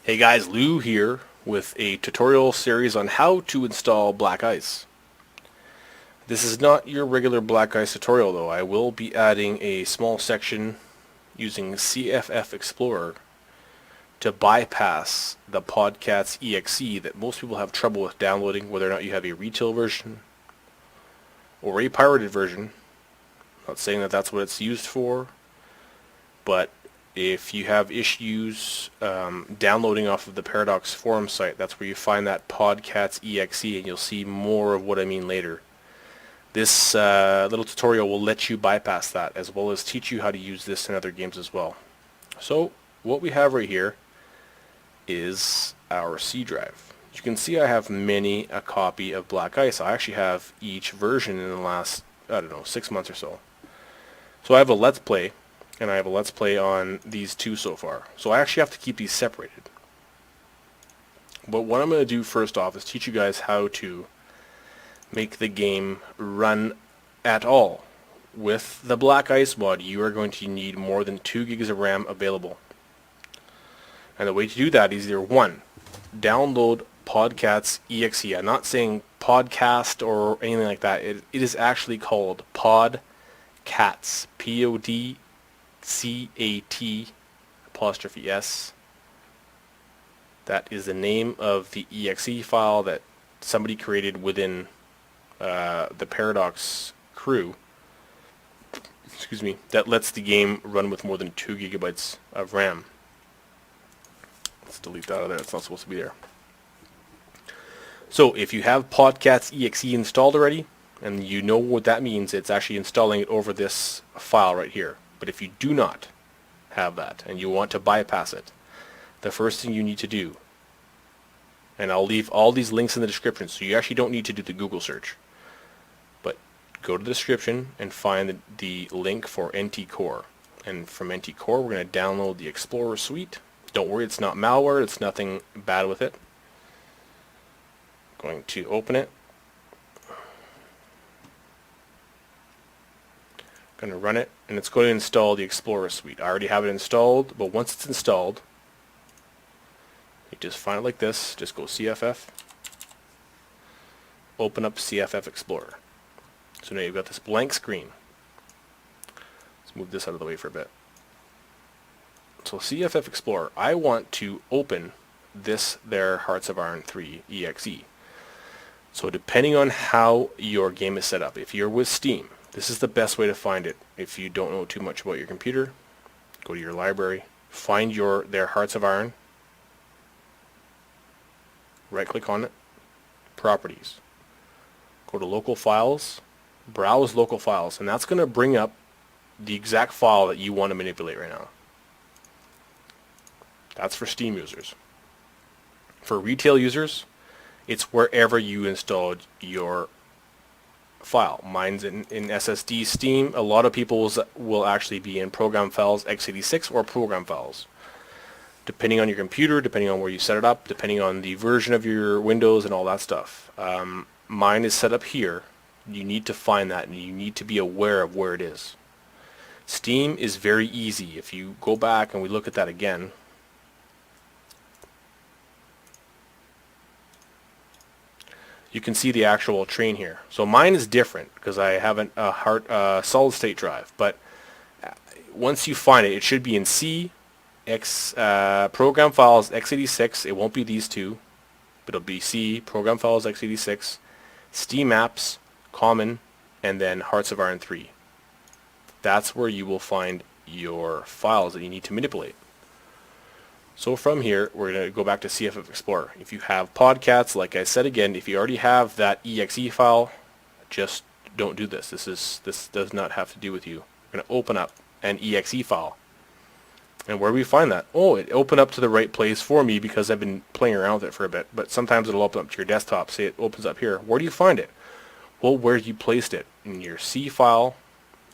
Hey guys, Lou here with a tutorial series on how to install Black Ice. This is not your regular Black Ice tutorial though. I will be adding a small section using CFF Explorer to bypass the Podcats exe that most people have trouble with downloading, whether or not you have a retail version or a pirated version. I'm not saying that that's what it's used for, but if you have issues downloading off of the Paradox forum site, that's where you find that Podcats exe, and you'll see more of what I mean later. This little tutorial will let you bypass that, as well as teach you how to use this in other games as well. So what we have right here is our C drive. You can see I have many a copy of Black Ice. I actually have each version in the last, 6 months or so. So I have a Let's Play, and I have a Let's Play on these two so far. So I actually have to keep these separated. But what I'm going to do first off is teach you guys how to make the game run at all. With the Black Ice mod, you are going to need more than 2 gigs of RAM available. And the way to do that is either 1, download Podcats exe. I'm not saying podcast or anything like that. It is actually called Podcats. P-O-D C-A-T apostrophe S. That is the name of the exe file that somebody created within the Paradox crew. Excuse me. That lets the game run with more than 2 gigabytes of RAM. Let's delete that out of there. It's not supposed to be there. So if you have Podcats exe installed already, and you know what that means, it's actually installing it over this file right here. But if you do not have that and you want to bypass it, the first thing you need to do, and I'll leave all these links in the description, so you actually don't need to do the Google search, but go to the description and find the link for NT Core. And from NT Core, we're going to download the Explorer suite. Don't worry, it's not malware, it's nothing bad with it. Going to open it. Going to run it, and it's going to install the Explorer suite. I already have it installed, but once it's installed, you just find it like this. Just go CFF, open up CFF Explorer. So now you've got this blank screen. Let's move this out of the way for a bit. So CFF Explorer, I want to open this there Hearts of Iron 3 exe. So depending on how your game is set up, if you're with Steam, this is the best way to find it. If you don't know too much about your computer, go to your library, find their Hearts of Iron, right click on it, Properties, go to Local Files, browse Local Files, and that's going to bring up the exact file that you want to manipulate right now. That's for Steam users. For retail users, it's wherever you installed your file. Mine's in SSD Steam. A lot of people will actually be in program files x86 or program files. Depending on your computer, depending on where you set it up, depending on the version of your Windows and all that stuff. Mine is set up here. You need to find that, and you need to be aware of where it is. Steam is very easy. If you go back and we look at that again, you can see the actual train here. So mine is different because I have a solid state drive. But once you find it, it should be in program files x86. It won't be these two, but it'll be C, program files x86, Steam apps, common, and then Hearts of Iron 3. That's where you will find your files that you need to manipulate. So from here, we're going to go back to CFF Explorer. If you have Podcats, like I said again, if you already have that exe file, just don't do this. This does not have to do with you. We're going to open up an exe file. And where do we find that? Oh, it opened up to the right place for me because I've been playing around with it for a bit. But sometimes it'll open up to your desktop. Say it opens up here. Where do you find it? Well, where you placed it. In your C file.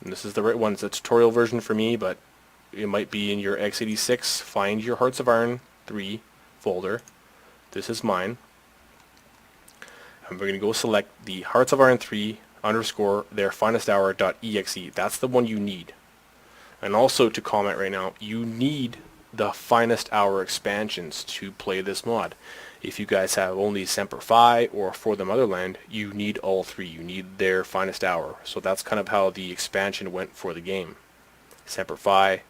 And this is the right one. It's a tutorial version for me, but it might be in your x86. Find your Hearts of Iron 3 folder. This is mine. And we're going to go select the Hearts of Iron 3 underscore their finest hour.exe. That's the one you need. And also to comment right now, you need the Finest Hour expansions to play this mod. If you guys have only Semper Fi or For the Motherland, you need all three. You need their Finest Hour. So that's kind of how the expansion went for the game. Semper Fi,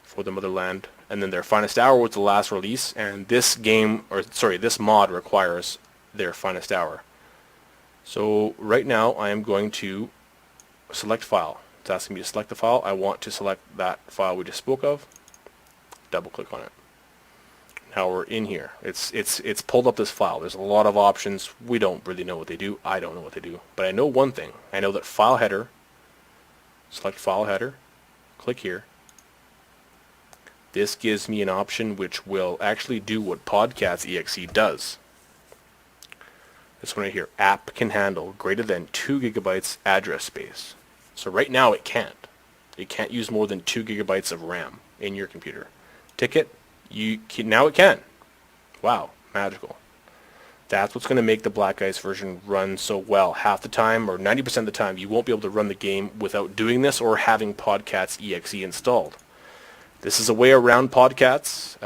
For the Motherland, and then their Finest Hour was the last release, and this this mod requires their Finest Hour. So right now I am going to select file. It's asking me to select the file. I want to select that file we just spoke of. Double click on it. Now we're in here. It's pulled up this file. There's a lot of options. We don't really know what they do. I don't know what they do. But I know one thing. I know that file header, select file header, click here. This gives me an option which will actually do what Podcats.exe does. This one right here, app can handle greater than 2 gigabytes address space. So right now it can't. It can't use more than 2 gigabytes of RAM in your computer. Ticket, now it can. Wow, magical. That's what's going to make the Black Ice version run so well. Half the time, or 90% of the time, you won't be able to run the game without doing this or having Podcats.exe installed. This is a way around Podcats.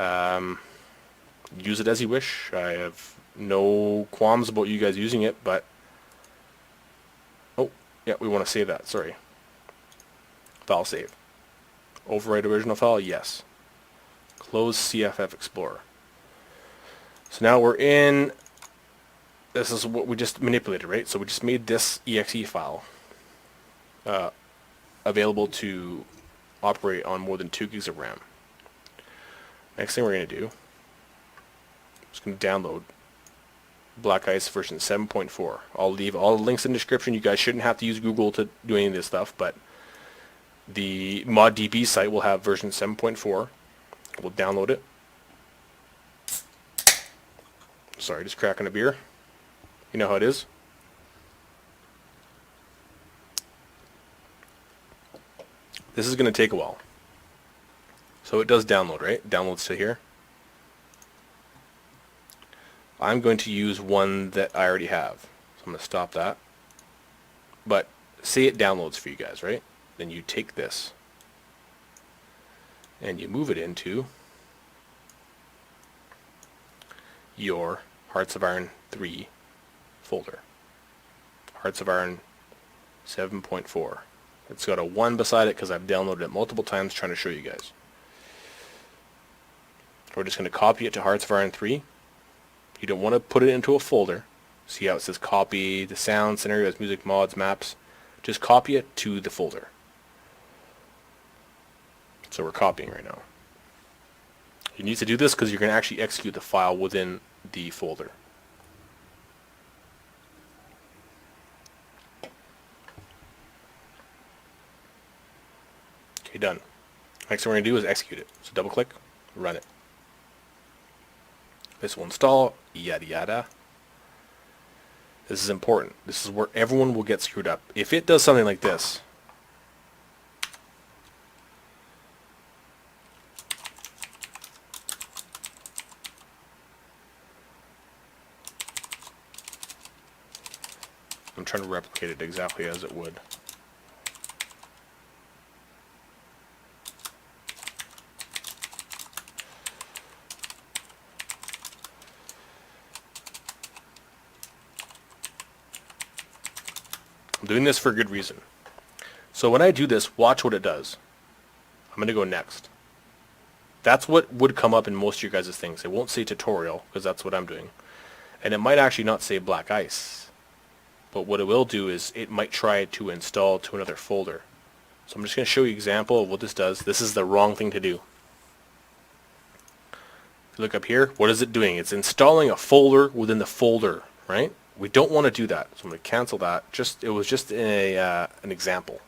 Use it as you wish. I have no qualms about you guys using it, but... Oh, yeah, we want to save that, sorry. File save. Overwrite original file, yes. Close CFF Explorer. So now we're in... This is what we just manipulated, right? So we just made this exe file available to operate on more than 2 gigs of RAM. Next thing we're going to do, I'm just going to download Black Ice version 7.4. I'll leave all the links in the description. You guys shouldn't have to use Google to do any of this stuff, but the ModDB site will have version 7.4. We'll download it. Sorry, just cracking a beer. You know how it is. This is going to take a while. So it does download, right? Downloads to here. I'm going to use one that I already have. So I'm going to stop that. But say it downloads for you guys, right? Then you take this and you move it into your Hearts of Iron 3 folder. Hearts of Iron 7.4. It's got a 1 beside it because I've downloaded it multiple times trying to show you guys. We're just going to copy it to Hearts of Iron 3. You don't want to put it into a folder. See how it says copy, the sound, scenarios, music, mods, maps. Just copy it to the folder. So we're copying right now. You need to do this because you're going to actually execute the file within the folder. Okay, done. Next thing we're going to do is execute it. So double click, run it. This will install, yada yada. This is important. This is where everyone will get screwed up. If it does something like this, I'm trying to replicate it exactly as it would. I'm doing this for a good reason. So when I do this, watch what it does. I'm going to go next. That's what would come up in most of your guys' things. It won't say tutorial, because that's what I'm doing. And it might actually not say Black Ice. But what it will do is it might try to install to another folder. So I'm just going to show you an example of what this does. This is the wrong thing to do. If you look up here, what is it doing? It's installing a folder within the folder, right? We don't want to do that, so I'm going to cancel that. It was just an example.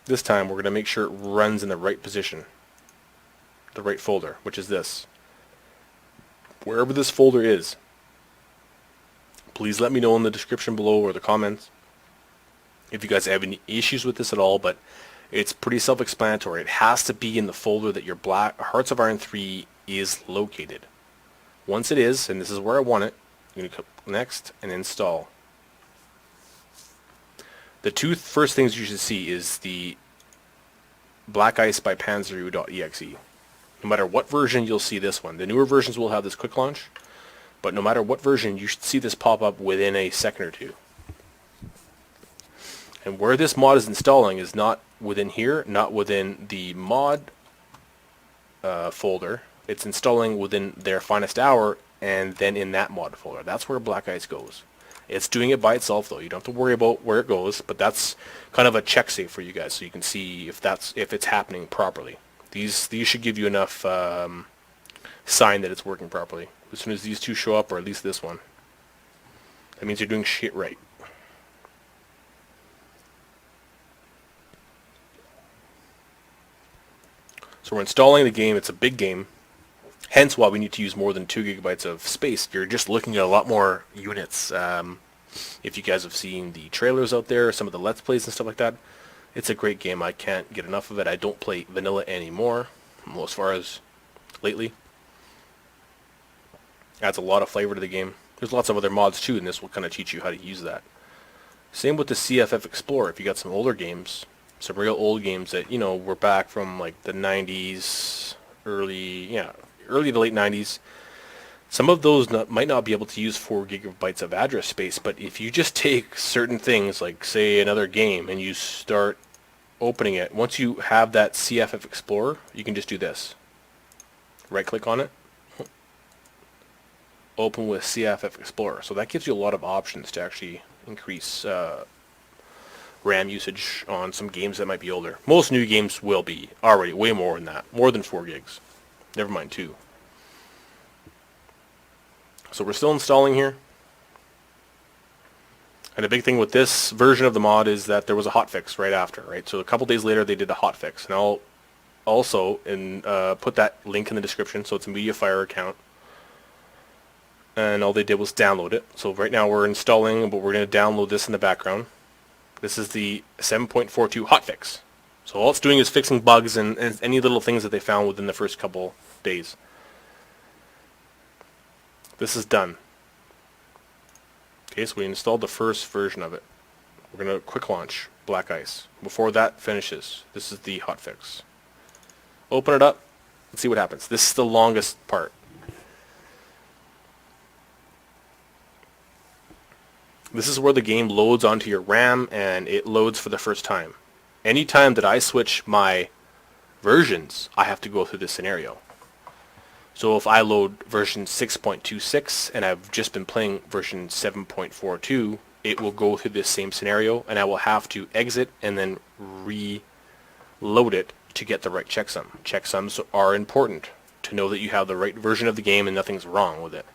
This time we're going to make sure it runs in the right position, the right folder, which is this. Wherever this folder is, please let me know in the description below or the comments if you guys have any issues with this at all, but it's pretty self-explanatory. It has to be in the folder that your Hearts of Iron 3 is located. Once it is, and this is where I want it, I'm going to click next and install. The two first things you should see is the Black Ice by Panzeroo.exe. No matter what version, you'll see this one. The newer versions will have this quick launch, but no matter what version, you should see this pop up within a second or two. And where this mod is installing is not within here, not within the mod folder. It's installing within their Finest Hour, and then in that mod folder. That's where Black Ice goes. It's doing it by itself though. You don't have to worry about where it goes, but that's kind of a check save for you guys, so you can see if it's happening properly. These should give you enough sign that it's working properly. As soon as these two show up, or at least this one, that means you're doing shit right. So we're installing the game. It's a big game, hence why we need to use more than 2 gigabytes of space. You're just looking at a lot more units. If you guys have seen the trailers out there, some of the Let's Plays and stuff like that, it's a great game. I can't get enough of it. I don't play vanilla anymore, as far as lately. Adds a lot of flavor to the game. There's lots of other mods too, and this will kind of teach you how to use that. Same with the CFF Explorer. If you got some older games, some real old games that, you know, were back from like the 90s, early to late 90s, some of those might not be able to use 4 gigabytes of address space, but if you just take certain things, like say another game, and you start opening it, once you have that CFF Explorer, you can just do this. Right click on it, open with CFF Explorer. So that gives you a lot of options to actually increase RAM usage on some games that might be older. Most new games will be already way more than that, more than 4 gigs. Never mind 2. So we're still installing here. And the big thing with this version of the mod is that there was a hotfix right after, right? So a couple days later they did a hotfix. And I'll also put that link in the description, so it's a MediaFire account. And all they did was download it. So right now we're installing, but we're going to download this in the background. This is the 7.42 hotfix. So all it's doing is fixing bugs and any little things that they found within the first couple days. This is done. Okay, so we installed the first version of it. We're going to quick launch Black Ice. Before that finishes, this is the hotfix. Open it up and see what happens. This is the longest part. This is where the game loads onto your RAM, and it loads for the first time. Anytime that I switch my versions, I have to go through this scenario. So if I load version 6.26 and I've just been playing version 7.42, it will go through this same scenario, and I will have to exit and then reload it to get the right checksum. Checksums are important to know that you have the right version of the game and nothing's wrong with it.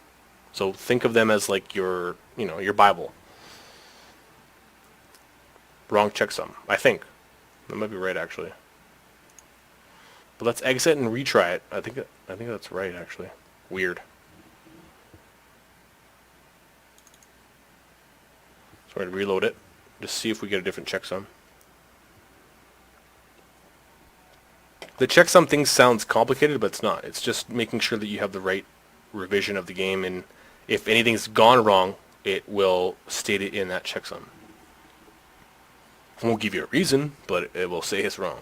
So think of them as like your Bible. Wrong checksum, I think. That might be right, actually. But let's exit and retry it. I think that's right, actually. Weird. So we're going to reload it. Just see if we get a different checksum. The checksum thing sounds complicated, but it's not. It's just making sure that you have the right revision of the game, and if anything's gone wrong, it will state it in that checksum. It won't give you a reason, but it will say it's wrong.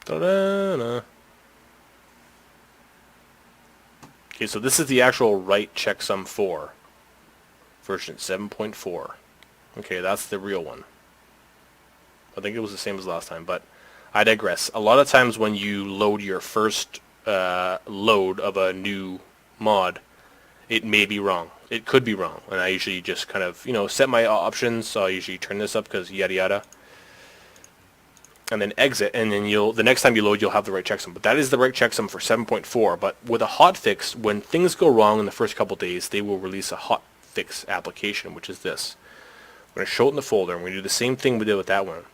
Ta-da-da. Okay, so this is the actual right checksum 4, version 7.4. Okay, that's the real one. I think it was the same as last time, but I digress. A lot of times when you load your first load of a new mod, it may be wrong. It could be wrong, and I usually just kind of, set my options. So I usually turn this up because yada yada, and then exit, and then the next time you load, you'll have the right checksum. But that is the right checksum for 7.4. But with a hotfix, when things go wrong in the first couple days, they will release a hotfix application, which is this. We're going to show it in the folder, and we're going to do the same thing we did with that one,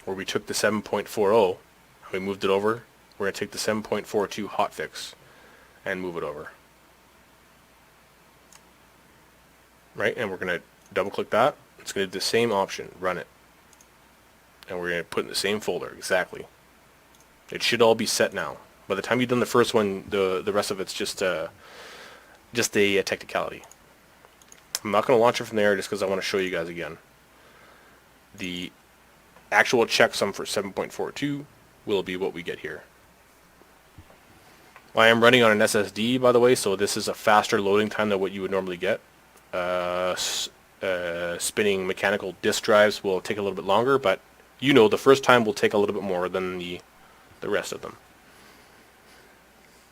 where we took the 7.40 and we moved it over. We're going to take the 7.42 hotfix and move it over. Right, and we're going to double click that. It's going to do the same option, run it. And we're going to put it in the same folder, exactly. It should all be set now. By the time you've done the first one, the rest of it's just a technicality. I'm not going to launch it from there just because I want to show you guys again. The actual checksum for 7.42 will be what we get here. I am running on an SSD, by the way, so this is a faster loading time than what you would normally get. Spinning mechanical disk drives will take a little bit longer, but you know the first time will take a little bit more than the rest of them.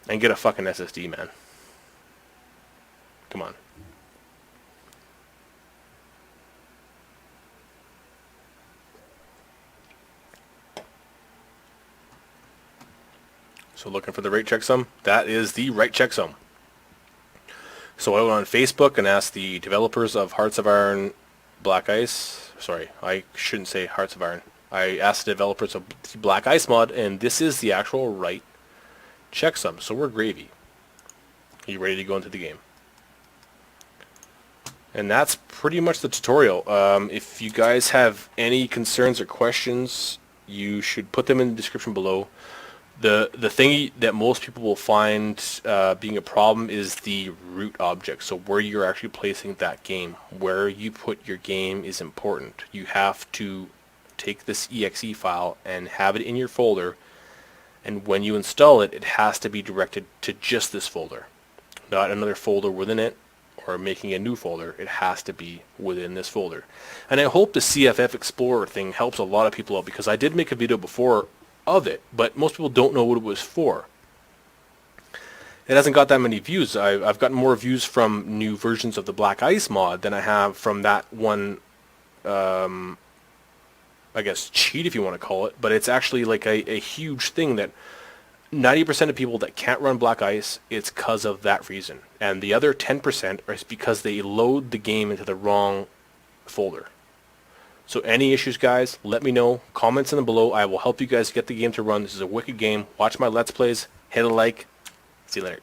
And get a fucking SSD, man. Come on. So looking for the right checksum? That is the right checksum. So I went on Facebook and asked the developers of Hearts of Iron Black Ice. Sorry, I shouldn't say Hearts of Iron. I asked the developers of the Black Ice mod, and this is the actual right checksum. So we're gravy. Are you ready to go into the game? And that's pretty much the tutorial. If you guys have any concerns or questions, you should put them in the description below. The thing that most people will find being a problem is the root object. So where you're actually placing that game, where you put your game is important. You have to take this exe file and have it in your folder, and when you install it, it has to be directed to just this folder, not another folder within it or making a new folder. It has to be within this folder. And I hope the CFF Explorer thing helps a lot of people out, because I did make a video before of it, but most people don't know what it was for. It hasn't got that many views. I've gotten more views from new versions of the Black Ice mod than I have from that one, I guess, cheat, if you want to call it. But it's actually like a huge thing that 90% of people that can't run Black Ice, it's because of that reason. And the other 10% is because they load the game into the wrong folder. So any issues, guys, let me know. Comments in the below. I will help you guys get the game to run. This is a wicked game. Watch my Let's Plays. Hit a like. See you later.